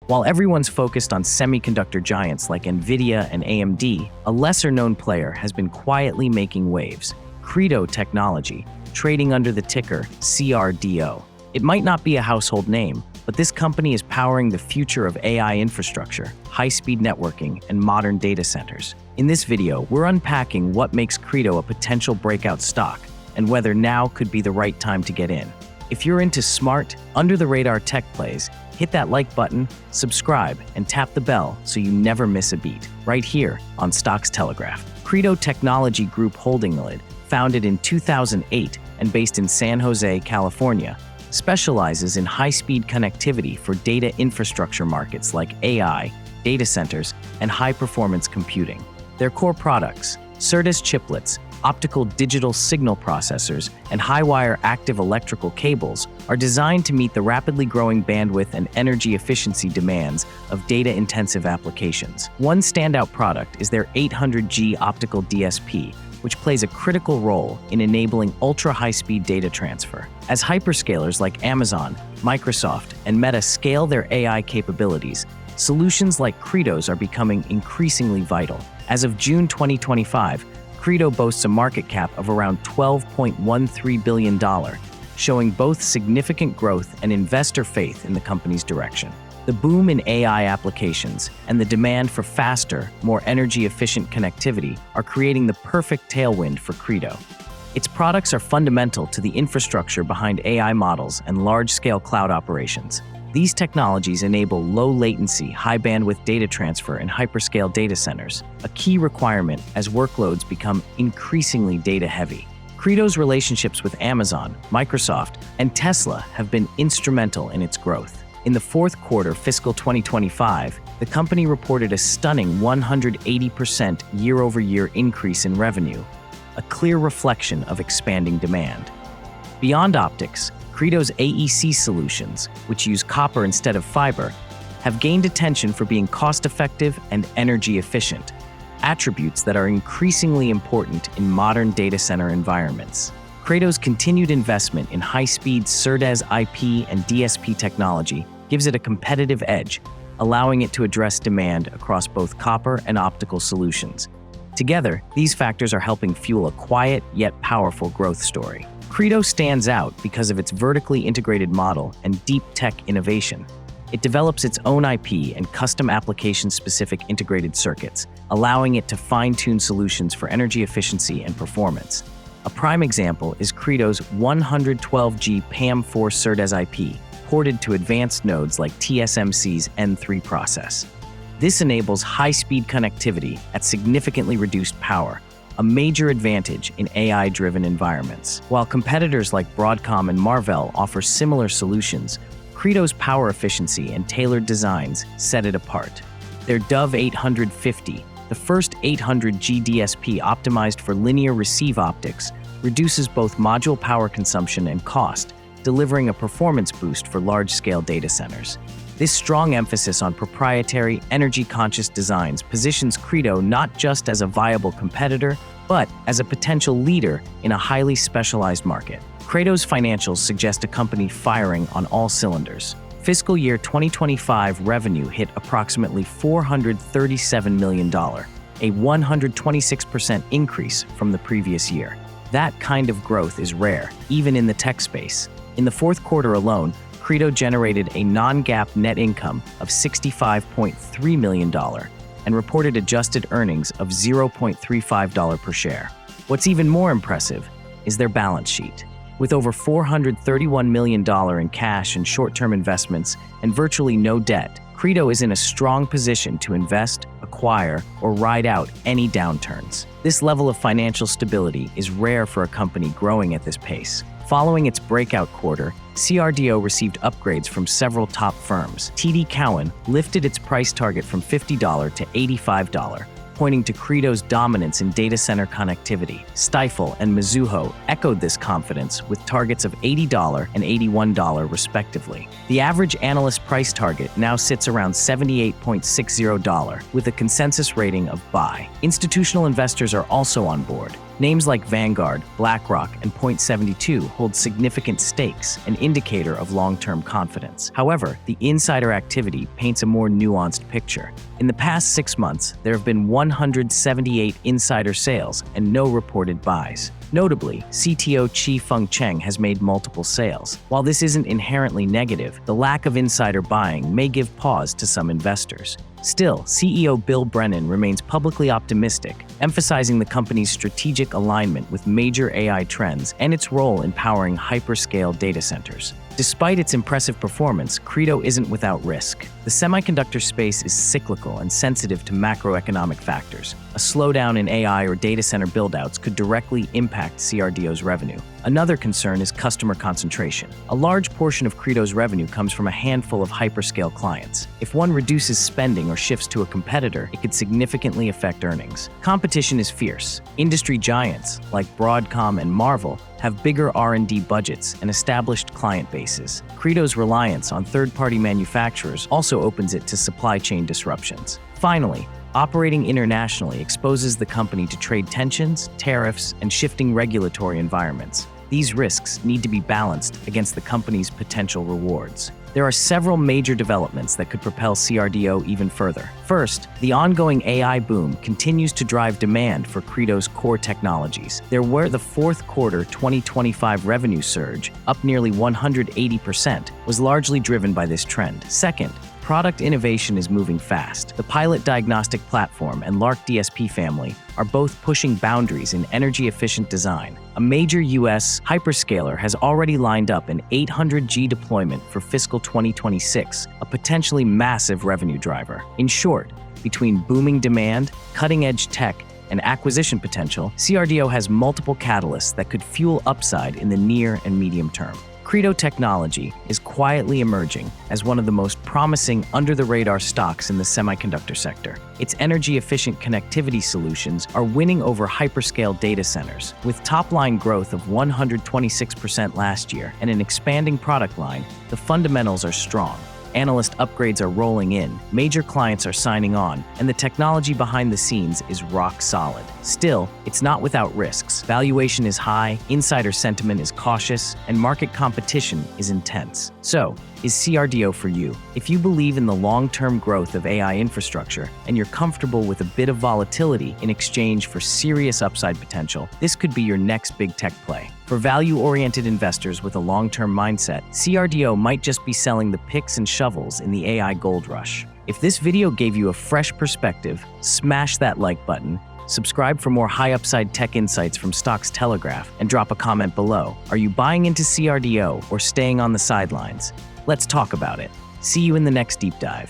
While everyone's focused on semiconductor giants like Nvidia and AMD, a lesser-known player has been quietly making waves: Credo Technology, trading under the ticker CRDO. It might not be a household name, but this company is powering the future of AI infrastructure, high-speed networking, and modern data centers. In this video, we're unpacking what makes Credo a potential breakout stock and whether now could be the right time to get in. If you're into smart, under-the-radar tech plays, hit that like button, subscribe, and tap the bell so you never miss a beat, right here on Stocks Telegraph. Credo Technology Group Holding Limited, founded in 2008 and based in San Jose, California, specializes in high-speed connectivity for data infrastructure markets like AI, data centers, and high-performance computing. Their core products, SerDes chiplets, optical digital signal processors, and high-wire active electrical cables, are designed to meet the rapidly growing bandwidth and energy efficiency demands of data-intensive applications. One standout product is their 800G optical DSP, which plays a critical role in enabling ultra-high-speed data transfer. As hyperscalers like Amazon, Microsoft, and Meta scale their AI capabilities, solutions like Credo's are becoming increasingly vital. As of June 2025, Credo boasts a market cap of around $12.13 billion, showing both significant growth and investor faith in the company's direction. The boom in AI applications and the demand for faster, more energy-efficient connectivity are creating the perfect tailwind for Credo. Its products are fundamental to the infrastructure behind AI models and large-scale cloud operations. These technologies enable low-latency, high-bandwidth data transfer in hyperscale data centers, a key requirement as workloads become increasingly data-heavy. Credo's relationships with Amazon, Microsoft, and Tesla have been instrumental in its growth. In the fourth quarter fiscal 2025, the company reported a stunning 180% year-over-year increase in revenue, a clear reflection of expanding demand. Beyond optics, Credo's AEC solutions, which use copper instead of fiber, have gained attention for being cost-effective and energy-efficient, attributes that are increasingly important in modern data center environments. Credo's continued investment in high-speed SerDes IP and DSP technology gives it a competitive edge, allowing it to address demand across both copper and optical solutions. Together, these factors are helping fuel a quiet yet powerful growth story. Credo stands out because of its vertically integrated model and deep tech innovation. It develops its own IP and custom application-specific integrated circuits, allowing it to fine-tune solutions for energy efficiency and performance. A prime example is Credo's 112G PAM4 SerDes IP, ported to advanced nodes like TSMC's N3 process. This enables high-speed connectivity at significantly reduced power, a major advantage in AI-driven environments. While competitors like Broadcom and Marvell offer similar solutions, Credo's power efficiency and tailored designs set it apart. Their Dove 850, the first 800G DSP optimized for linear receive optics, reduces both module power consumption and cost, delivering a performance boost for large-scale data centers. This strong emphasis on proprietary, energy-conscious designs positions Credo not just as a viable competitor, but as a potential leader in a highly specialized market. Credo's financials suggest a company firing on all cylinders. Fiscal year 2025 revenue hit approximately $437 million, a 126% increase from the previous year. That kind of growth is rare, even in the tech space. In the fourth quarter alone, Credo generated a non-GAAP net income of $65.3 million and reported adjusted earnings of $0.35 per share. What's even more impressive is their balance sheet. With over $431 million in cash and short-term investments and virtually no debt, Credo is in a strong position to invest, acquire, or ride out any downturns. This level of financial stability is rare for a company growing at this pace. Following its breakout quarter, CRDO received upgrades from several top firms. TD Cowen lifted its price target from $50 to $85, pointing to Credo's dominance in data center connectivity. Stifel and Mizuho echoed this confidence with targets of $80 and $81 respectively. The average analyst price target now sits around $78.60, with a consensus rating of buy. Institutional investors are also on board. Names like Vanguard, BlackRock, and Point72 hold significant stakes, an indicator of long-term confidence. However, the insider activity paints a more nuanced picture. In the past 6 months, there have been 178 insider sales and no reported buys. Notably, CTO Chi-Feng Cheng has made multiple sales. While this isn't inherently negative, the lack of insider buying may give pause to some investors. Still, CEO Bill Brennan remains publicly optimistic, emphasizing the company's strategic alignment with major AI trends and its role in powering hyperscale data centers. Despite its impressive performance, Credo isn't without risk. The semiconductor space is cyclical and sensitive to macroeconomic factors. A slowdown in AI or data center buildouts could directly impact CRDO's revenue. Another concern is customer concentration. A large portion of Credo's revenue comes from a handful of hyperscale clients. If one reduces spending or shifts to a competitor, it could significantly affect earnings. Competition is fierce. Industry giants, like Broadcom and Marvell, have bigger R&D budgets and established client bases. Credo's reliance on third-party manufacturers also opens it to supply chain disruptions. Finally, operating internationally exposes the company to trade tensions, tariffs, and shifting regulatory environments. These risks need to be balanced against the company's potential rewards. There are several major developments that could propel CRDO even further. First, the ongoing AI boom continues to drive demand for Credo's core technologies. There were the fourth quarter 2025 revenue surge, up nearly 180%, was largely driven by this trend. Second, product innovation is moving fast. The Pilot diagnostic platform and Lark DSP family are both pushing boundaries in energy-efficient design. A major U.S. hyperscaler has already lined up an 800G deployment for fiscal 2026, a potentially massive revenue driver. In short, between booming demand, cutting-edge tech, and acquisition potential, CRDO has multiple catalysts that could fuel upside in the near and medium term. Credo Technology is quietly emerging as one of the most promising under-the-radar stocks in the semiconductor sector. Its energy-efficient connectivity solutions are winning over hyperscale data centers. With top-line growth of 126% last year and an expanding product line, the fundamentals are strong. Analyst upgrades are rolling in, major clients are signing on, and the technology behind the scenes is rock solid. Still, it's not without risks. Valuation is high, insider sentiment is cautious, and market competition is intense. So, is CRDO for you? If you believe in the long-term growth of AI infrastructure and you're comfortable with a bit of volatility in exchange for serious upside potential, this could be your next big tech play. For value-oriented investors with a long-term mindset, CRDO might just be selling the picks and shovels in the AI gold rush. If this video gave you a fresh perspective, smash that like button, subscribe for more high-upside tech insights from Stocks Telegraph, and drop a comment below. Are you buying into CRDO or staying on the sidelines? Let's talk about it. See you in the next deep dive.